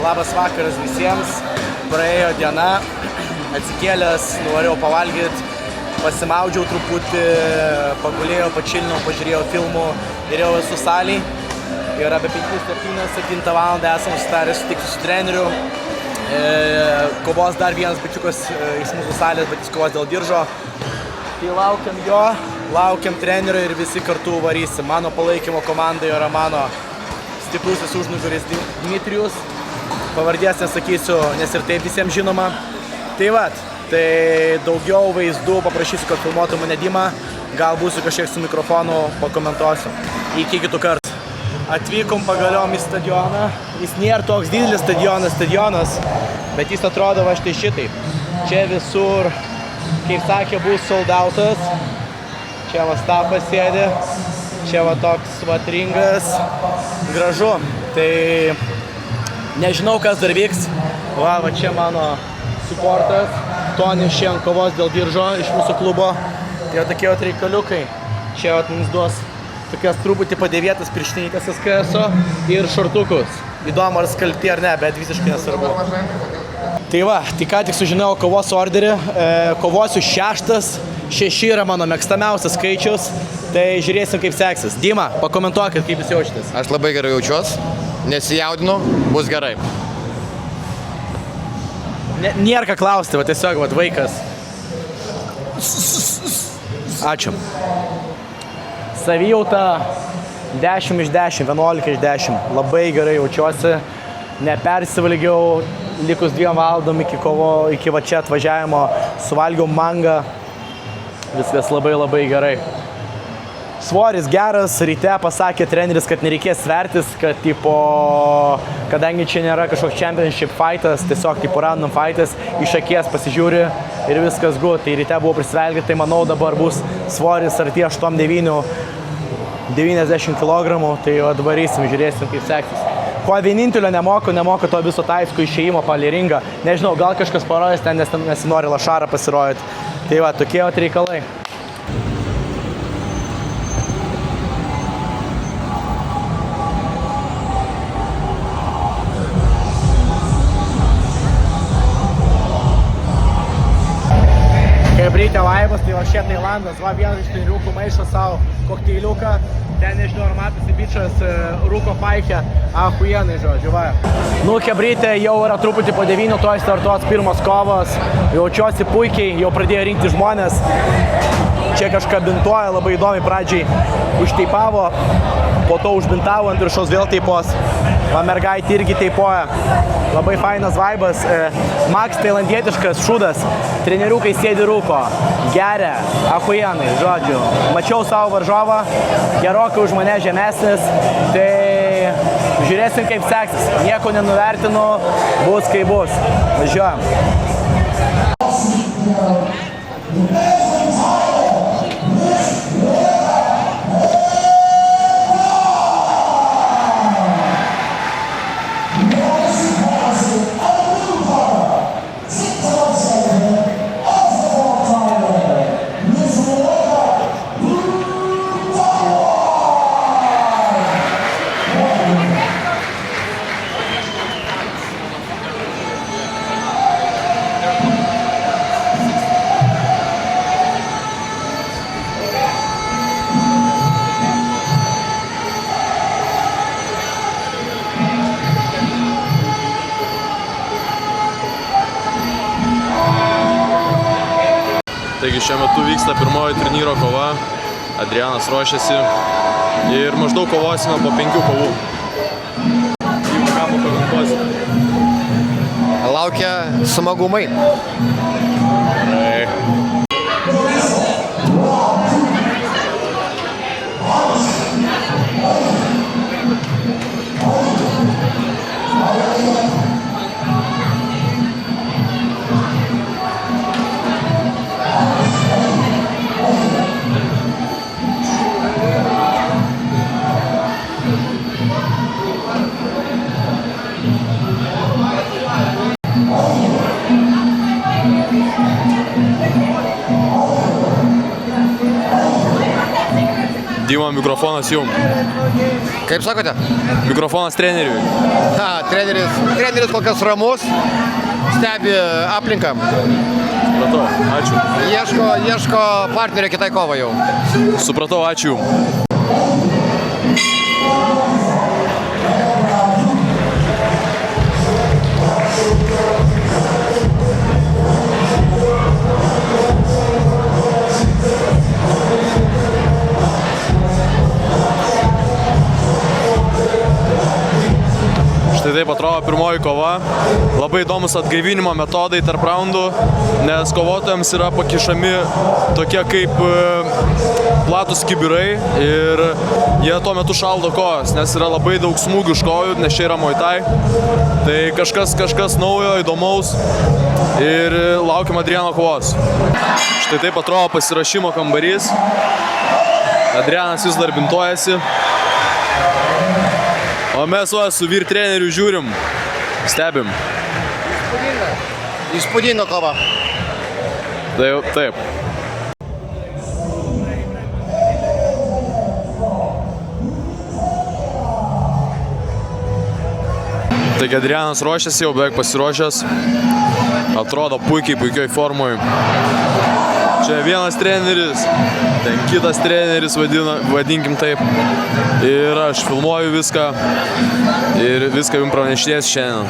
Labas vakaras visiems. Praėjo diena, atsikėlęs, norėjau pavalgyti, pasimaudžiau truputį, pagulėjau, pačilinau, pažiūrėjau filmų ir jau esu salėj. Ir apie 5-7 valandą esam sutarę sutikti su treneriu. Kovos dar vienas bičiukas iš mūsų salės, bet jis kovos dėl diržo. Tai laukiam jo, laukiam trenerio ir visi kartu varysim. Mano palaikymo komandai yra mano stiprusis užnugaris Dmitrijus. Pavardės nesakysiu, nes ir taip visiems žinoma. Tai vat, tai daugiau vaizdų paprašysiu, kad filmuotų mane Dima. Gal būsiu kažkiek su mikrofonu, pakomentuosiu. Iki kitų kartų. Atvykom pagaliom į stadioną. Jis nėra toks didelis stadionas, bet jis atrodo va štai šitaip. Čia visur, kaip sakė, bus sold outas. Čia va Stapas sėdi. Čia va toks va ringas. Gražu. Tai nežinau, kas dar vyks. Va čia mano supportas. Tonis šiandien kovos dėl diržo iš mūsų klubo. Tai tokie va reikaliukai. Čia va mums duos tokias truputį padėvėtas pirštinytės SKS'o ir šortukus. Įdomu, ar skalbti ar ne, bet visiškai nesvarbu. Tai va, tai ką tik sužinojau kovos orderį. Kovosiu 6. 6 yra mano mėgstamiausias skaičius. Tai žiūrėsim, kaip seksis. Dima, pakomentuokit, kaip jūs jaučiatės. Aš labai gerai jaučiuos, nesijaudinu, bus gerai. Nėra ką klausti, va tiesiog va vaikas. Ačiū. Savijauta 10 iš 10, 11 iš 10. Labai gerai jaučiuosi. Nepersivalgiau, likus 2 valandom iki va čia atvažiavimo. Suvalgiau mangą. Viskas labai gerai. Svoris geras, ryte pasakė treneris, kad nereikės svertis, kad kadangi čia nėra kažkoks championship fightas, tiesiog random fightas, iš akies pasižiūri ir viskas good. Tai ryte buvo prisvelgti, tai manau dabar bus svoris arti 8-9-90 kg, tai atvarysim, žiūrėsim, kaip seksis. Ko vienintelio nemoku to viso taisko išėjimo palei ringą. Nežinau, gal kažkas parodys ten, nes nesinori lašarą pasirodyti. Tai va, tokie reikalai. Chebrytė laivas, tai va šia Tailandas, va vienas iš treneriukų maišo savo kokteiliuką. Ten, nežinau, ar matosi bičas rūko faikę, ahuienai, žodžiu, va. Nu, Chebrytė jau yra truputį po 9, toj startuos pirmos kovos. Jaučiuosi puikiai, jau pradėjo rinkti žmonės. Čia kažką bintuoja, labai įdomiai pradžiai užteipavo, po to užbintavo, ant viršaus vėl teipos. Va mergaitė irgi teipoja. Labai fainas vaibas. Max tailandietiškas šūdas. Treneriukai sėdi rūko. Geria. Ahuienai, žodžiu. Mačiau savo varžovą. Gerokai už mane žemesnis. Tai žiūrėsim, kaip seksis. Nieko nenuvertinu. Bus kaip bus. Važiuojam. Taigi šiuo metu vyksta pirmoji turnyro kova, Adrianas ruošiasi ir maždaug kovosime po 5 kovų. Ką pakomentuosime? Laukia smagumai. Dima, mikrofonas jum. Kaip sakote? Mikrofonas treneriui. Treneris kol kas ramus, stebi aplinką. Supratau, ačiū. Ieško partnerio kitai kovai jau. Supratau, ačiū. Štai taip atrodo pirmoji kova. Labai įdomus atgaivinimo metodai tarp raundų, nes kovotojams yra pakišami tokie kaip platus kibirai ir jie tuo metu šaldo kojas, nes yra labai daug smūgių iš kojų, nes čia yra Muay Thai. Tai kažkas naujo, įdomaus ir laukiam Adriano kovos. Štai taip atrodo pasirašymo kambarys. Adrianas vis dar bintuojasi. O mes su vyr treneriu žiūrim, stebim. Įspūdinga kova. Taip. Taigi Adrianas ruošiasi, jau beveik pasiruošęs. Atrodo puikiai formoj. Čia vienas treneris, ten kitas treneris, vadinkim taip. Ir aš filmuoju viską ir viską jums pranešės šiandien.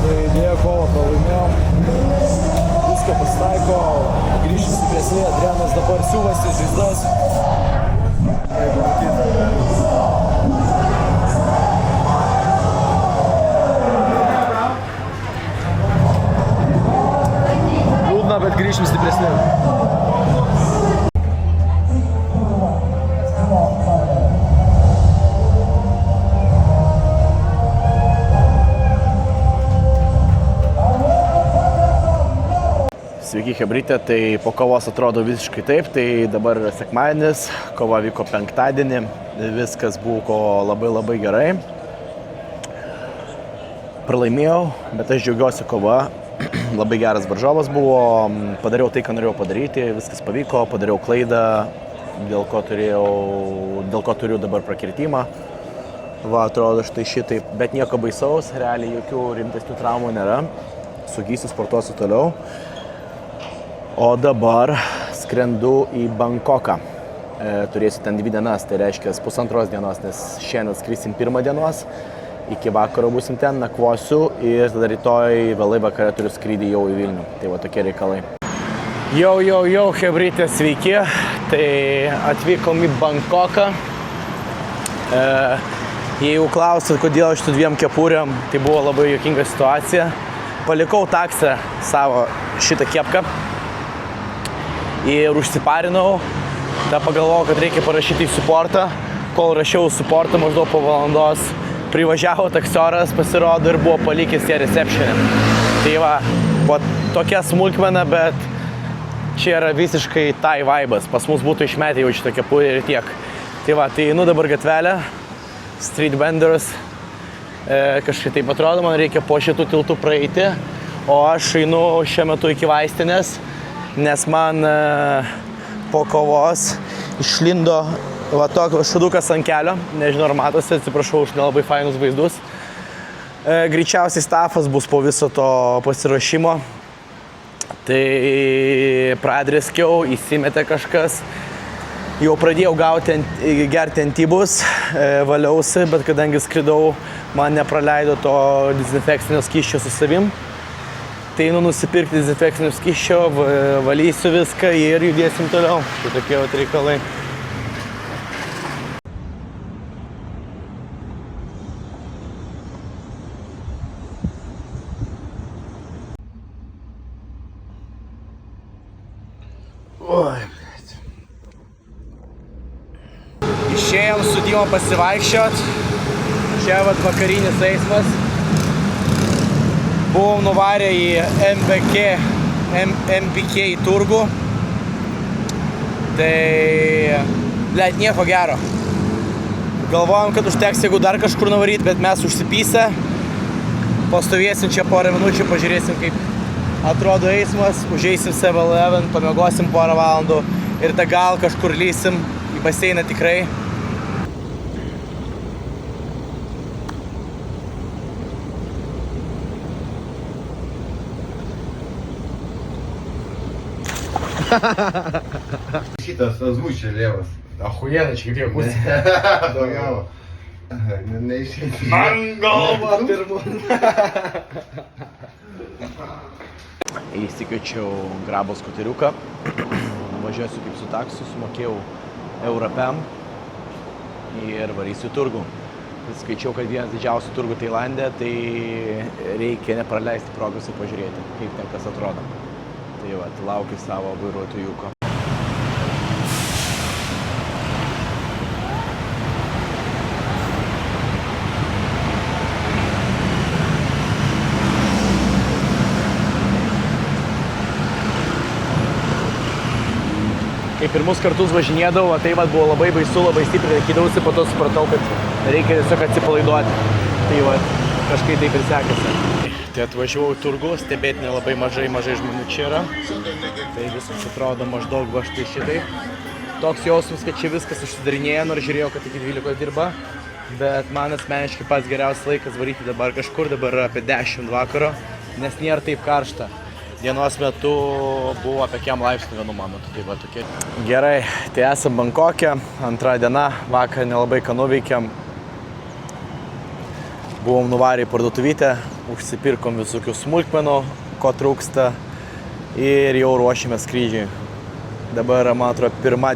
Idėja kovo pralaimėjom, viską pasitaiko, grįžim stipresni, Adrianas dabar siūvasi žaizdas. Liūdna, bet grįžim stipresni. Sveiki, chebrytė, tai po kovos atrodo visiškai taip, tai dabar yra sekmadienis, kova vyko penktadienį, viskas buvo labai gerai. Pralaimėjau, bet aš džiaugiuosi kova, labai geras varžovas buvo, padariau tai, ką norėjau padaryti, viskas pavyko, padariau klaidą, dėl ko turiu dabar prakirtimą. Va, atrodo štai šitaip, bet nieko baisaus, realiai jokių rimtesnių traumų nėra, sugysiu, sportuosiu toliau. O dabar skrendu į Bankoką. Turėsiu ten 2 dienas, tai reiškia pusantros dienos, nes šiandien skrisim 1 dienos, iki vakaro būsim ten, nakvosiu ir tada rytoj vėlai vakare turiu skrydį jau į Vilnių. Tai va tokie reikalai. Jau, hebrytė, sveiki. Tai atvykom į Bankoką. Jeigu klausit, kodėl šitų dviem kepuriam, tai buvo labai juokinga situacija. Palikau taksę savo šitą kepką ir užsiparinau. Tada pagalvojau, kad reikia parašyti į supportą. Kol rašiau supportą, maždaug po valandos privažiavo taksioras, pasirodo ir buvo palikęs ją receptionę. Tai va, po tokia smulkmena, bet čia yra visiškai tai vaibas. Pas mus būtų išmetę jau šitą kepurę ir tiek. Tai va, tai einu dabar gatvelę, street vendors. Kažkaip taip atrodo, man reikia po šitų tiltų praeiti, o aš einu šiuo metu iki vaistinės, nes man po kovos išlindo va toks šudukas ant kelio, nežinau ar matosi, atsiprašau už nelabai fainus vaizdus. Greičiausiai stafas bus po viso to pasiruošimo, tai pradreskiau, įsimetė kažkas. Jau pradėjau gerti antibus, valiausi, bet kadangi skridau, man nepraleido to dezinfekcinio skysčio su savim. Tai einu nusipirkti dezinfekcinio skysčio, valysiu viską ir judėsim toliau. Tai tokie reikalai. Oi. Išėjom su Dima pasivaikščiot. Čia vat vakarinis eismas. Buvom nuvarę į MBK į turgų. Tai, blėt, nieko gero. Galvojom, kad užteks, jeigu dar kažkur nuvaryti, bet mes užsipysę. Pastovėsim čia porą minučių, pažiūrėsim, kaip atrodo eismas. Užeisim 7-Eleven, pamiegosim porą valandų ir tada gal kažkur lysim į baseiną tikrai. Šitas oзвучė lėvas. Охуенно, čia kaip jie bus. Daugiau. Neišėti. Man galva pirmu. Įsikviečiau Grabo skuteriuką. Važiuosiu kaip su taksiu, sumokėjau €1 ir varysiu į turgų. Skaičiau, kad vienas didžiausių turgų Tailande, tai reikia nepraleisti progos ir pažiūrėti, kaip ten kas atrodo. Tai va, laukiu savo vairuotojuko. Kai pirmus kartus važinėdavau, tai va, buvo labai baisu, labai stipriai laikydavausi, po to supratau, kad reikia tiesiog atsipalaiduoti. Tai va, kažkaip taip ir sekasi. Tai atvažiavau į turgų, stebėtinai labai mažai žmonių čia yra. Tai viskas atrodo maždaug va štai šitai. Toks jausmas, kad čia viskas užsidarinėja, nors žiūrėjau, kad iki 12 dirba. Bet man asmeniškai pats geriausias laikas varyti dabar kažkur, dabar apie 10 vakaro, nes nėra taip karšta. Dienos metu buvo apie kiek laipsnių vienu momentu, tai va tokie. Gerai, tai esam Bankoke, antra diena, vakar nelabai ką nuveikėm. Buvom nuvarę į parduotuvytę, užsipirkom visokių smulkmenų, ko trūksta ir jau ruošime skrydžiui. Dabar, man atrodo, pirma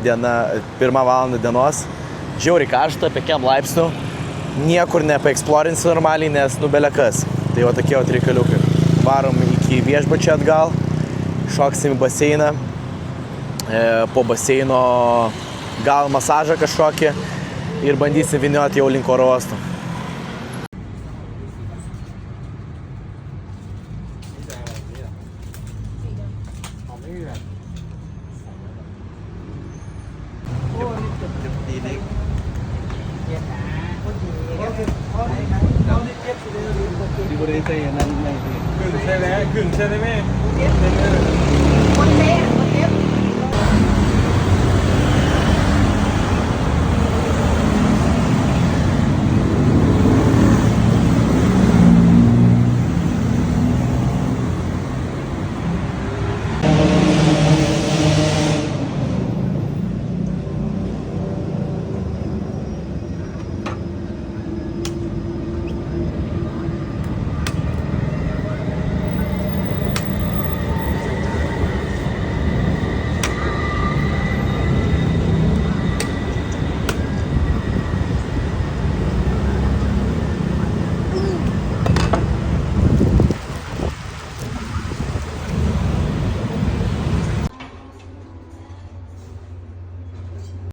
valanda dienos. Žiauriai karšta, apie kiek laipsnių. Niekur nepaeksplorinsi normaliai, nes belekas. Tai va tokie reikaliukai. Varom iki viešbučio atgal, šoksim į baseiną, po baseino gal masažą kažkokį ir bandysim vynioti jau link oro uosto.ขึ้นใช่ไหม